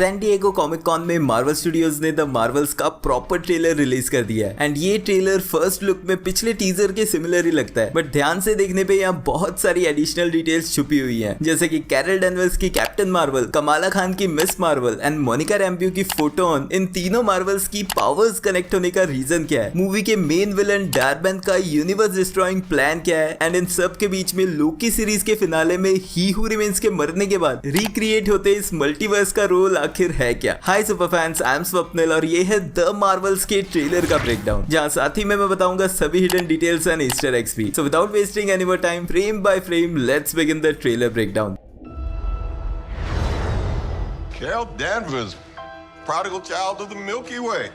San Diego comic cone में Marvel studios ने the Marvels का प्रॉपर ट्रेलर रिलीज कर दिया है एंड ये ट्रेलर फर्स्ट लुक में पिछले टीजर के सिमिलर ही लगता है, बट ध्यान से देखने पे यहाँ बहुत सारी एडिशनल डिटेल्स छुपी हुई हैं, जैसे कि कैरल डेनवर्स की कैप्टन मार्वल, कमाला खान की मिस मार्वल एंड मोनिका रैम्ब्यू की फोटोन। इन तीनों मार्वल्स की पावर्स कनेक्ट होने का रीजन क्या है, मूवी के मेन विलन डार्बैन का यूनिवर्स डिस्ट्रॉइंग प्लान क्या है एंड इन सब के बीच में लोकी सीरीज के फिनाले में ही हू रिमेन्स के मरने के बाद रिक्रिएट होते इस मल्टीवर्स का रोल आखिर है क्या। Hi super fans, I am Swapnil और ये है द मार्वल्स के ट्रेलर का ब्रेकडाउन, जहां साथ ही में मैं बताऊंगा सभी hidden details and Easter eggs भी। So without wasting any more time, frame by frame, let's begin the trailer breakdown. Carol Danvers, prodigal child of the Milky Way.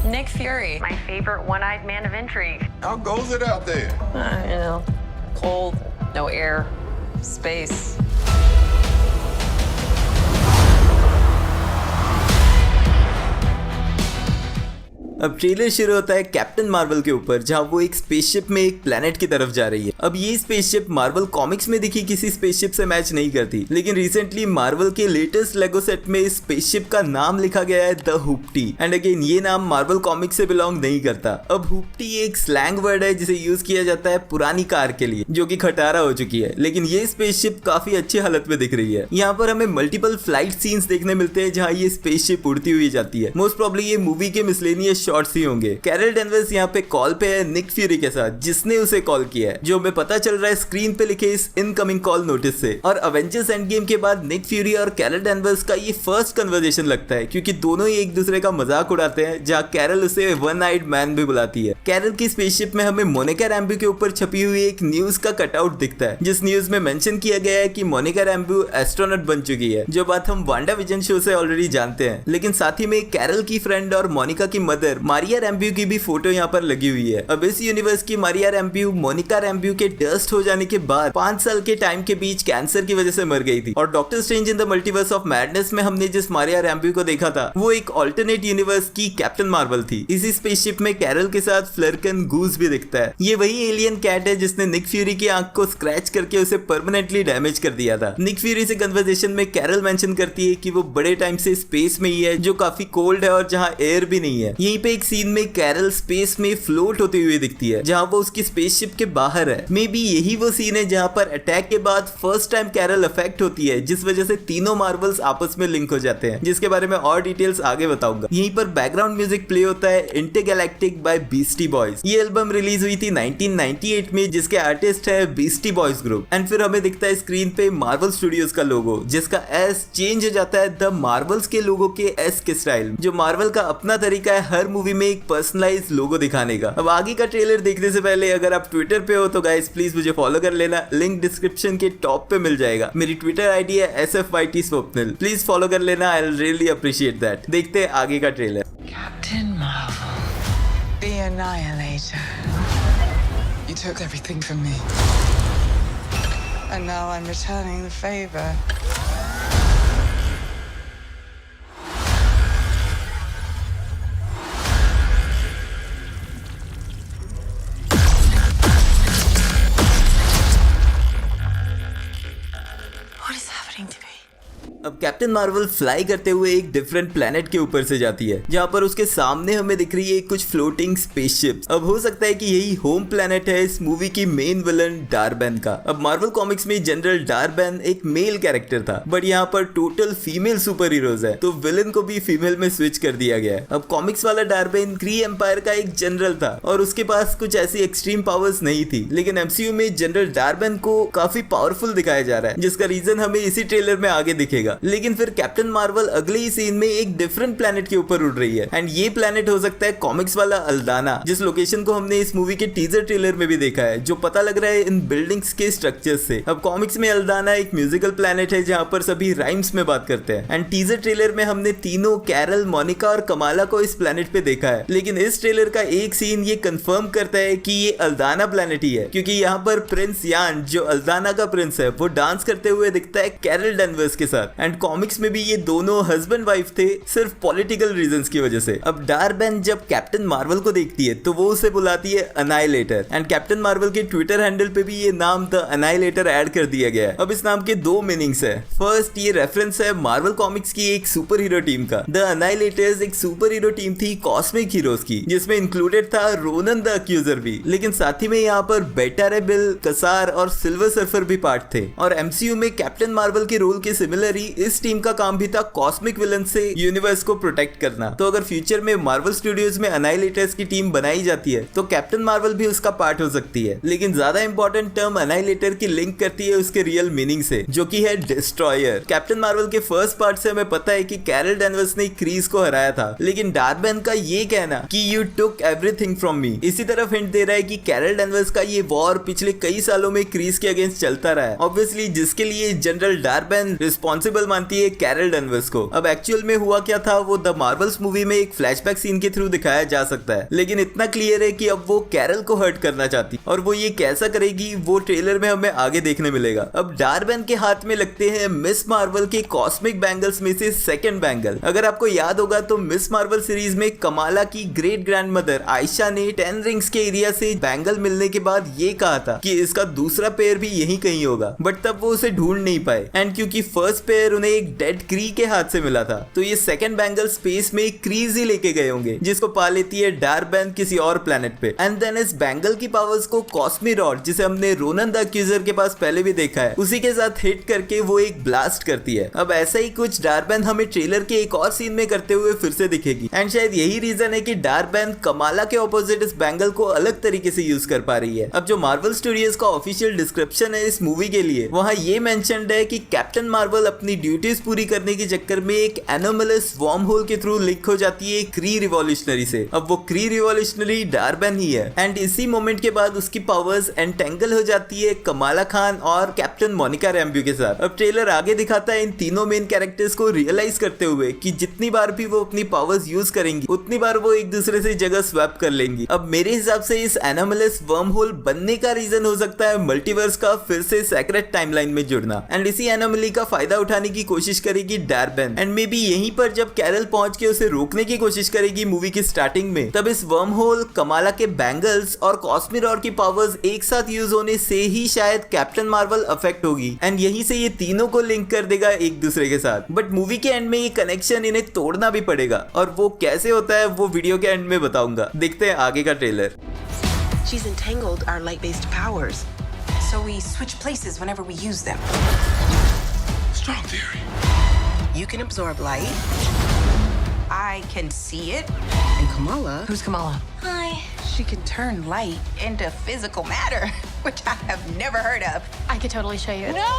Nick Fury, my favorite one-eyed man of intrigue. How goes it out there? Cold, no air, space. अब trailer शुरू होता है Captain Marvel के ऊपर, जहां वो एक spaceship में एक प्लेनेट की तरफ जा रही है। अब ये स्पेसशिप मार्वल कॉमिक्स में दिखी किसी स्पेसशिप से मैच नहीं करती, लेकिन रिसेंटली मार्वल के लेटेस्ट लेगो सेट में इस स्पेसशिप का नाम लिखा गया है द हुप्टी एंड अगेन ये नाम मार्वल कॉमिक्स से बिलोंग नहीं करता। अब हुप्टी एक स्लैंग वर्ड है जिसे यूज किया जाता है पुरानी कार के लिए जो कि खटारा हो चुकी है, लेकिन ये स्पेसशिप काफी अच्छी हालत में दिख रही है। यहाँ पर हमें मल्टीपल फ्लाइट सीन्स देखने मिलते हैं जहाँ ये स्पेसशिप उड़ती हुई जाती है। मोस्ट प्रॉब्ली ये मूवी के मिसलेनियस शॉट्स ही होंगे। कैरल डेनवर्स यहाँ पे कॉल पे है निक फ्यूरी के साथ, जिसने उसे कॉल किया है, जो हमें पता चल रहा है स्क्रीन पे लिखे इस इनकमिंग कॉल नोटिस से। और अवेंजर्स एंड गेम के बाद निक फ्यूरी और कैरल डेनवर्स का ये फर्स्ट कन्वर्सेशन लगता है, क्योंकि दोनों ही एक दूसरे का मजाक उड़ाते हैं, जहाँ कैरल उसे वन आइड मैन भी बुलाती है। कैरल की स्पेसशिप में हमें मोनिका रैम्ब्यू के ऊपर छपी हुई एक न्यूज का कटआउट दिखता है, जिस न्यूज में मेंशन किया गया है कि मोनिका रैम्ब्यू एस्ट्रोनॉट बन चुकी है, जो बात हम वांडा विजन शो से ऑलरेडी जानते हैं। लेकिन साथ ही में कैरल की फ्रेंड और मोनिका की मदर मारिया रैम्ब्यू की भी फोटो यहाँ पर लगी हुई है। अब इस यूनिवर्स की मारिया रैम्ब्यू मोनिका रैम्ब्यू के डस्ट हो जाने के बाद 5 साल के टाइम के बीच कैंसर की वजह से मर गई थी। और doctor strange in the multiverse of madness में हमने जिस मारिया रैम्ब्यू को देखा था वो एक ऑल्टरनेट यूनिवर्स की कैप्टन मार्वल थी। इसी स्पेसशिप में कैरल के साथ फ्लर्कन गूज भी दिखता है। ये वही एलियन कैट है जिसने निक फ्यूरी की आंख को स्क्रैच करके उसे परमानेंटली डैमेज कर दिया था। निक फ्यूरी से कन्वर्सेशन में कैरल मेंशन करती है कि वो बड़े टाइम से स्पेस में ही है, जो काफी कोल्ड है और जहाँ एयर भी नहीं है। यहीं पे एक सीन में कैरल स्पेस में फ्लोट होती हुई दिखती है, जहां वो उसकी स्पेसशिप के बाहर है। मे बी यही वो सीन है जहां पर अटैक के बाद फर्स्ट टाइम कैरल अफेक्ट होती है, जिस वजह से तीनों मार्वल्स आपस में लिंक हो जाते हैं, जिसके बारे में और डिटेल्स आगे बताऊंगा। यहीं पर बैकग्राउंड म्यूजिक प्ले होता है इंटरगैलेक्टिक बाय बीस्टी बॉयज। ये एल्बम रिलीज हुई थी 1998 में, जिसके आर्टिस्ट है बीस्टी बॉयज ग्रुप। एंड फिर हमें दिखता है स्क्रीन पे मार्वल स्टूडियोज का लोगो, जिसका एस चेंज हो जाता है द मार्वल्स के लोगो के एस के स्टाइल, जो मार्वल का अपना तरीका है हर मूवी में एक पर्सनलाइज लोगो दिखाने का। अब आगे का ट्रेलर देखने से पहले अगर आप ट्विटर पे हो तो गाइस प्लीज मुझे फॉलो कर लेना, लिंक डिस्क्रिप्शन के टॉप पे मिल जाएगा। मेरी ट्विटर आईडी है SFYT स्वप्निल, प्लीज फॉलो कर लेना, I will really appreciate that. देखते हैं आगे का trailer. Captain Marvel, the Annihilator. You took everything from me, and now I'm returning the favor. What is happening to me? अब captain Marvel fly करते हुए एक डिफरेंट प्लेनेट के ऊपर से जाती है, जहां पर उसके सामने हमें दिख रही है कुछ फ्लोटिंग स्पेसशिप्स। अब हो सकता है कि यही होम प्लेनेट है इस मूवी की मेन विलन डार्बैन का। अब मार्वल कॉमिक्स में जनरल डार्बैन एक मेल कैरेक्टर था, बट यहाँ पर टोटल फीमेल सुपर हीरोज है, तो विलन को भी फीमेल में स्विच कर दिया गया है। अब कॉमिक्स वाला डार्बैन क्री एम्पायर का एक जनरल था और उसके पास कुछ ऐसी एक्सट्रीम पावर्स नहीं थी, लेकिन MCU में जनरल डार्बैन को काफी पावरफुल दिखाया जा रहा है, जिसका रीजन हमें इसी ट्रेलर में आगे दिखेगा। लेकिन फिर कैप्टन मार्वल अगले ही सीन में एक डिफरेंट प्लेनेट के ऊपर उड़ रही है एंड ये प्लेनेट हो सकता है कॉमिक्स वाला अल्दाना, जिस लोकेशन को हमने इस मूवी के टीजर ट्रेलर में भी देखा है, जो पता लग रहा है इन बिल्डिंग्स के स्ट्रक्चर्स से। अब कॉमिक्स में अल्दाना एक म्यूजिकल प्लेनेट है जहां पर सभी राइम्स में बात करते हैं एंड टीजर ट्रेलर में हमने तीनों कैरल, मोनिका और कमाला को इस प्लेनेट पे देखा है। लेकिन इस ट्रेलर का एक सीन ये कंफर्म करता है कि ये अल्दाना प्लेनेट ही है, क्योंकि यहाँ पर प्रिंस यान जो अल्दाना का प्रिंस है वो डांस करते हुए दिखता है कैरल डेनवर्स के साथ। एंड कॉमिक्स में भी ये दोनों हस्बैंड वाइफ थे सिर्फ पॉलिटिकल रीजंस की वजह से। अब डार्बेन जब कैप्टन मार्वल को देखती है तो वो उसे बुलाती है अनाइलेटर, एंड कैप्टन मार्वल के ट्विटर हैंडल पे भी ये नाम द अनाइलेटर ऐड कर दिया गया है। अब इस नाम के दो मीनिंग्स है। फर्स्ट, ये रेफरेंस है मार्वल कॉमिक्स की एक सुपर हीरो टीम का। द अनाइलेटर्स एक सुपर हीरो टीम थी कॉस्मिक हीरोज की, जिसमें इंक्लूडेड था रोनन द अक्यूजर भी, लेकिन साथ ही में यहाँ पर बेटा रेबेल, कसार और सिल्वर सर्फर भी पार्ट थे। और एमसीयू में कैप्टन मार्वल के रोल के सिमिलर ही इस टीम का काम भी था कॉस्मिक विलन से यूनिवर्स को प्रोटेक्ट करना। तो अगर फ्यूचर में मार्वल स्टूडियोज में अनाइलेटर्स की टीम बनाई जाती है तो कैप्टन मार्वल भी उसका पार्ट हो सकती है। लेकिन ज्यादा इंपॉर्टेंट टर्म अनाइलेटर की लिंक करती है उसके रियल मीनिंग से, जो कि है डिस्ट्रॉयर। कैप्टन मार्वल के फर्स्ट पार्ट से हमें पता है कि कैरल डैनवर्स ने क्रीज को हराया था, लेकिन डार्बेन का ये कहना कि you took everything from me इसी तरफ हिंट दे रहा है कि कैरल डैनवर्स का ये वॉर पिछले कई सालों में क्रीज के अगेंस्ट चलता रहा है, ऑब्वियसली, जिसके लिए जनरल डार्बेन रिस्पॉन्सिबल मानती है कैरल डैनवर्स को। अब एक्चुअल में हुआ क्या था वो द मार्वल्स मूवी में एक फ्लैशबैक सीन के थ्रू दिखाया जा सकता है, लेकिन इतना क्लियर है कि अब वो कैरल को हर्ट करना चाहती, और वो ये कैसा करेगी वो ट्रेलर में हमें आगे देखने मिलेगा। अब डार्बेन के हाथ में लगते हैं मिस मार्वल के कॉस्मिक बैंगल्स में से सेकंड बैंगल। अगर आपको याद होगा तो मिस मार्वल सीरीज में कमाला की ग्रेट ग्रैंडमदर आयशा ने 10 रिंग्स के एरिया से बैंगल मिलने के बाद ये कहा था कि इसका दूसरा पेयर भी यहीं कहीं होगा, बट तब वो उसे ढूंढ नहीं पाए, एंड क्योंकि फर्स्ट पेयर उन्हें एक डेड क्री के हाथ से मिला था, तो ये सेकंड बैंगल स्पेस में एक क्रीज ही लेके गए होंगे, जिसको पा लेती है डार्बेन किसी और प्लेनेट पे। एंड देन इस बैंगल की पावर्स को कॉस्मी रॉड, जिसे हमने रोनन द अक्यूजर के पास पहले भी देखा है, उसी के साथ हिट करके वो एक ब्लास्ट करती है। अब ऐसा ही कुछ डार्बेन हमें ट्रेलर के एक और सीन में करते हुए फिर से दिखेगी, एंड शायद यही रीजन है कि डार्बेन कमाला के ऑपोजिट इस बैंगल को अलग तरीके से यूज कर पा रही है। अब जो मार्वल स्टूडियोज का ऑफिशियल डिस्क्रिप्शन है इस मूवी के लिए, वहां ये मेंशन्ड है कि कैप्टन मार्वल अपनी ड्यूटीज पूरी करने के चक्कर में एक एनोमलस वर्म होल के थ्रू लिंक हो जाती है क्री रिवॉल्यूशनरी से। अब वो क्री रिवॉल्यूशनरी डार्बेन ही है, एंड इसी मोमेंट के बाद उसकी पावर्स एंटेंगल हो जाती है कमाला खान और कैप्टन मोनिका रैम्ब्यू के साथ। अब ट्रेलर आगे दिखाता है इन तीनों मेन कैरेक्टर्स को रियलाइज करते हुए कि जितनी बार भी वो अपनी पावर्स यूज करेंगी उतनी बार वो एक दूसरे से जगह स्वैप कर लेंगी। अब मेरे हिसाब से इस एनोमलस वर्म होल बनने का रीजन हो सकता है मल्टीवर्स का फिर से सेक्रेट टाइमलाइन में जुड़ना, एंड इसी एनोमली का फायदा उठाने की कोशिश करेगी डार्बेन। एंड मे बी यहीं पर जब कैरल पहुंच के उसे रोकने की कोशिश करेगी मूवी की स्टार्टिंग में, तब इस वर्म होल, कमाला के बैंगल्स और कॉस्मी रॉड की पावर्स एक साथ यूज होने से ही शायद कैप्टन मार्वल अफेक्ट होगी, एंड यहीं से ये तीनों को लिंक कर देगा एक दूसरे के साथ। बट मूवी के एंड में ये कनेक्शन इन्हें तोड़ना भी पड़ेगा, और वो कैसे होता है वो वीडियो के एंड में बताऊंगा। देखते हैं आगे का trailer. She's entangled our light-based powers, so we switch places whenever we use them. Strong theory. You can absorb light. I can see it. And Kamala, Who's Kamala? hi, she can turn light into physical matter, which I have never heard of. I could totally show you. No!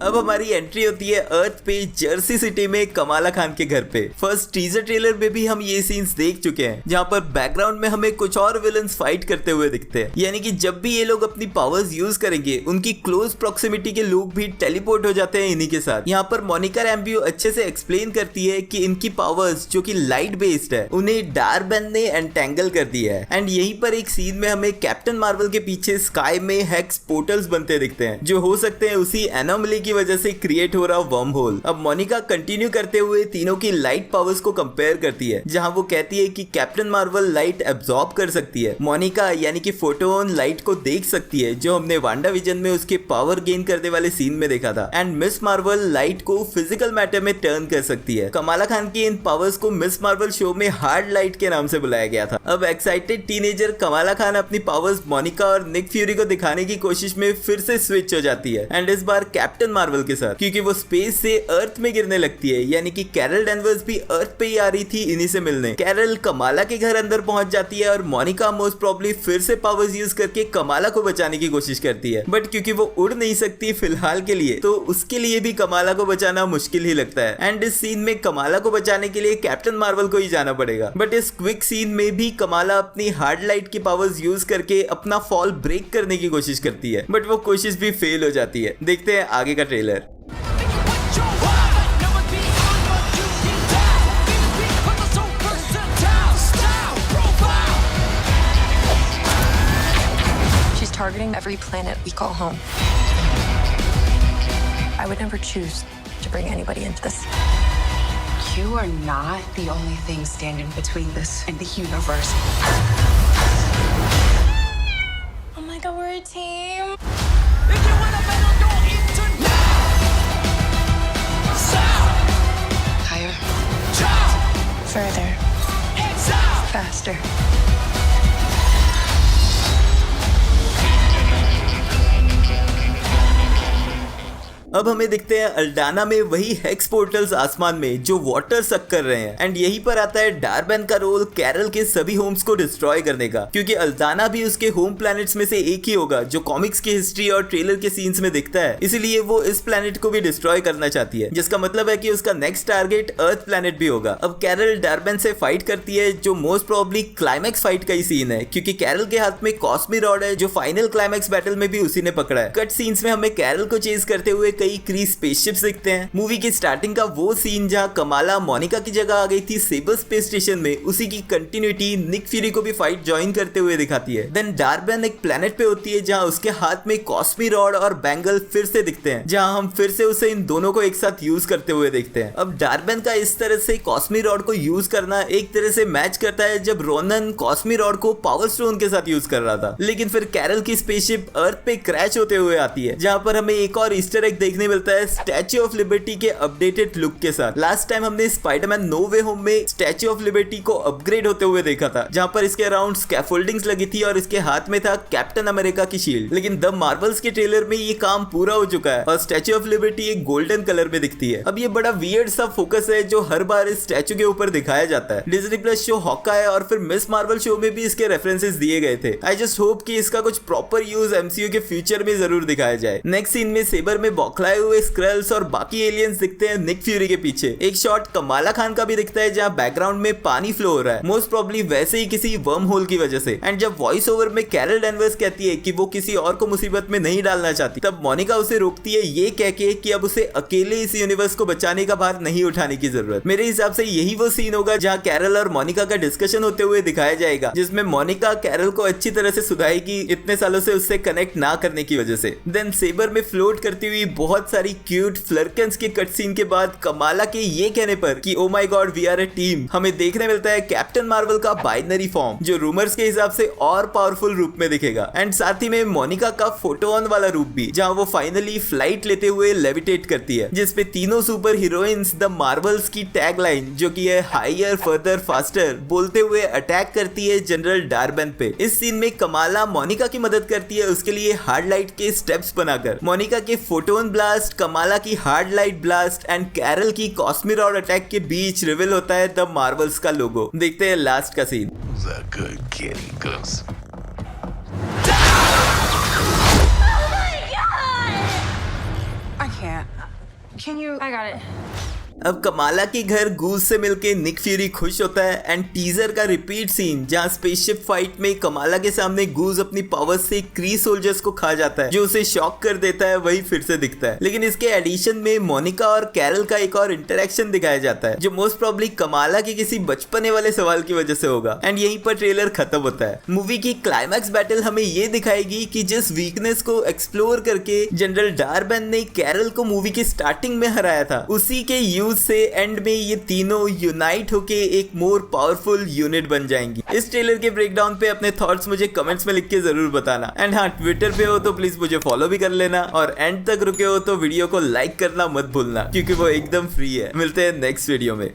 अब हमारी entry होती है अर्थ पे Jersey city में कमाला खान के घर पे। First teaser trailer में भी हम ये सीन्स देख चुके हैं, जहाँ पर बैकग्राउंड में हमें कुछ और विलन्स फाइट करते हुए दिखते हैं, यानी कि जब भी ये लोग अपनी पावर्स यूज करेंगे उनकी क्लोज प्रॉक्सिमिटी के लोग भी टेलीपोर्ट हो जाते हैं इन्हीं के साथ। यहाँ पर मोनिका रैम्ब्यू अच्छे से एक्सप्लेन करती है कि इनकी पावर्स जो कि लाइट बेस्ड है उन्हें डार्बेन ने एंटेंगल कर दिया है, एंड यहीं पर एक सीन में हमें कैप्टन मार्वल के पीछे स्काई में हेक्स पोर्टल्स बनते दिखते हैं, जो हो सकते हैं उसी एनोमली की वजह से क्रिएट हो रहा वर्म होल। अब मोनिका कंटिन्यू करते हुए तीनों की लाइट पावर्स को कंपेयर करती है, जहां वो कहती है कि कैप्टन मार्वल लाइट एब्जॉर्ब कर सकती है, मोनिका यानी कि फोटोन लाइट को देख सकती है, जो हमने वांडा विजन में उसके पावर गेन करने वाले सीन में देखा था, एंड मिस मार्वल लाइट को फिजिकल मैटर में टर्न कर सकती है। कमाला खान की इन पावर्स को मिस मार्वल शो में हार्ड लाइट के नाम से बुलाया गया था। अब एक्साइटेड टीनेजर कमाला खान अपनी पावर्स मोनिका और निक फ्यूरी को दिखाने की कोशिश में फिर से स्विच हो जाती है, एंड इस बार कैप्टन मार्वल के साथ, क्योंकि वो स्पेस से अर्थ में गिरने लगती है, यानी कि कैरल डैनवर्स भी अर्थ पे ही आ रही थी इन्हीं से मिलने। कैरल कमाला के घर अंदर पहुंच जाती है और मोनिका मोस्ट प्रोबब्ली फिर से पावर्स यूज करके कमाला को बचाने की कोशिश करती है, बट क्योंकि वो उड़ नहीं सकती फिलहाल के लिए, तो उसके लिए भी कमाला को बचाना मुश्किल ही लगता है, एंड इस सीन में कमाला को बचाने के लिए कैप्टन मार्वल को ही जाना पड़ेगा। बट इस क्विक सीन में भी कमाला अपनी हार्ड लाइट की पावर्स यूज करके अपना फॉल ब्रेक करने की कोशिश करती है, बट वो कोशिश भी फेल हो जाती है। देखते हैं आगे का trailer. targeting every planet we call home. I would never choose to bring anybody into this. You are not the only thing standing between this and the universe. Oh my god, we're a team. Higher. Further. Faster. अब हमें दिखते हैं अल्डाना में वही hex portals आसमान में जो water सक कर रहे हैं एंड यहीं पर आता है डार्बेन का रोल कैरल के सभी होम्स को डिस्ट्रॉय करने का, क्योंकि अल्डाना भी उसके होम प्लैनेट्स में से एक ही होगा जो कॉमिक्स की हिस्ट्री और ट्रेलर के सीन्स में दिखता है। इसीलिए वो इस प्लैनेट को भी डिस्ट्रॉय करना चाहती है, जिसका मतलब है कि उसका नेक्स्ट टारगेट अर्थ प्लैनेट भी होगा। अब कैरल डार्बेन से फाइट करती है जो मोस्ट प्रोबेबली क्लाइमैक्स फाइट का ही सीन है, क्योंकि कैरल के हाथ में कॉस्मिक रॉड है जो फाइनल क्लाइमैक्स बैटल में भी उसी ने पकड़ा है। कट सीन्स में हमें कैरल को चेज करते हुए कई क्री स्पेसशिप्स दिखते हैं। मूवी की स्टार्टिंग का वो सीन जहां कमाला मोनिका की जगह आ गई थी सेबर स्पेस स्टेशन में, उसी की कंटिन्यूटी निक फ्यूरी को भी फाइट ज्वाइन करते हुए दिखाती है। देन डार्बेन एक प्लेनेट पे होती है जहां उसके हाथ में कॉस्मिक रॉड और बैंगल फिर से दिखते हैं, जहां हम फिर से उसे इन दोनों को एक साथ यूज करते हुए देखते हैं। अब डार्बेन का इस तरह से कॉस्मिक रॉड को यूज करना एक तरह से मैच करता है जब रोनन कॉस्मिक रॉड को पावर स्टोन के साथ यूज कर रहा था। लेकिन फिर कैरल की स्पेसशिप अर्थ पे क्रैश होते हुए आती है, जहां पर हमें एक और ईस्टर एग देखने मिलता है स्टैच्यू ऑफ लिबर्टी के अपडेटेड लुक के साथ। लास्ट टाइम हमने स्पाइडरमैन नो वे होम में स्टैच्यू ऑफ लिबर्टी को अपग्रेड होते हुए देखा था, जहां पर इसके अराउंड स्कैफोल्डिंग्स लगी थी और इसके हाथ में था कैप्टन अमेरिका की शील्ड। लेकिन द मार्वल्स के ट्रेलर में ये काम पूरा हो चुका है और स्टैच्यू ऑफ लिबर्टी एक गोल्डन कलर में दिखती है। अब ये बड़ा वियर्ड सा फोकस है जो हर बार इस स्टैच्यू के ऊपर दिखाया जाता है। डिज्नी प्लस शो हॉकाई और फिर मिस मार्वल शो में भी इसके रेफरेंसेस दिए गए थे। आई जस्ट होप कि इसका कुछ प्रॉपर यूज एमसीयू के फ्यूचर में जरूर दिखाया जाए। नेक्स्ट सीन में सेबर में बौखलाए हुए स्क्रल्स और बाकी एलियंस दिखते हैं निक फ्यूरी के पीछे। एक शॉट कमाला खान का भी दिखता है जहां बैकग्राउंड में पानी फ्लो हो रहा है, मोस्ट प्रोबेबली वैसे ही किसी वर्म होल की वजह से। एंड जब वॉइस ओवर में कैरल डेनवर्स कहती है कि वो किसी और को मुसीबत में नहीं डालना चाहती, तब मोनिका उसे रोकती है ये कह के कि अब उसे अकेले इस यूनिवर्स को बचाने का भार नहीं उठाने की जरूरत। मेरे हिसाब से यही वो सीन होगा जहां कैरल और मोनिका का डिस्कशन होते हुए दिखाया जाएगा, जिसमें मोनिका कैरल को अच्छी तरह से सुधारेगी इतने सालों से उससे कनेक्ट ना करने की वजह से। देन सेबर में फ्लोट करती हुई बहुत सारी क्यूट फ्लर्कन्स के कट सीन के बाद कमाला के ये कहने पर कि oh my god we are a team, हमें देखने मिलता है कैप्टन मार्वल का बाइनरी फॉर्म, जो रूमर्स के हिसाब से और पावरफुल रूप में दिखेगा। एंड साथ ही में मोनिका का फोटोन वाला रूप भी, जहां वो फाइनली फ्लाइट लेते हुए लेविटेट करती है, जिसपे तीनों सुपर हीरोइंस द मार्वल्स की टैग लाइन जो कि है हायर फर्दर फास्टर बोलते हुए अटैक करती है जनरल डार्बेन पे। इस सीन में कमाला मोनिका की मदद करती है उसके लिए हार्ड लाइट के स्टेप्स बनाकर। मोनिका के फोटोन ब्लास्ट, कमाला की hard light blast and Carol की कॉस्मिक रॉड अटैक के बीच रिवील होता है द मार्वल्स का लोगो। देखते हैं लास्ट का scene. Who's that good kitty, Gus? I can't. Can you? I got it. अब कमाला के घर गूज से मिलके निक फ्यूरी खुश होता है एंड टीजर का रिपीट सीन जहां स्पेसशिप फाइट में कमाला के सामने गूज अपनी पावर से क्री सोल्जर्स को खा जाता है जो उसे शॉक कर देता है, वही फिर से दिखता है। लेकिन इसके एडिशन में मोनिका और कैरल का एक और इंटरेक्शन दिखाया जाता है जो मोस्ट प्रोबेबली कमाला के किसी बचपने वाले सवाल की वजह से होगा। एंड यहीं पर ट्रेलर खत्म होता है। मूवी की क्लाइमैक्स बैटल हमें ये दिखाएगी कि जिस वीकनेस को एक्सप्लोर करके जनरल डार्बेन ने कैरल को मूवी की स्टार्टिंग में हराया था, उसी के यूज से एंड में ये तीनों यूनाइट होके एक मोर पावरफुल यूनिट बन जाएंगी। इस ट्रेलर के ब्रेकडाउन पे अपने थॉट्स मुझे कमेंट्स में लिख के जरूर बताना। एंड हाँ, ट्विटर पे हो तो प्लीज मुझे फॉलो भी कर लेना और एंड तक रुके हो तो वीडियो को लाइक करना मत भूलना, क्योंकि वो एकदम फ्री है। मिलते हैं नेक्स्ट वीडियो में।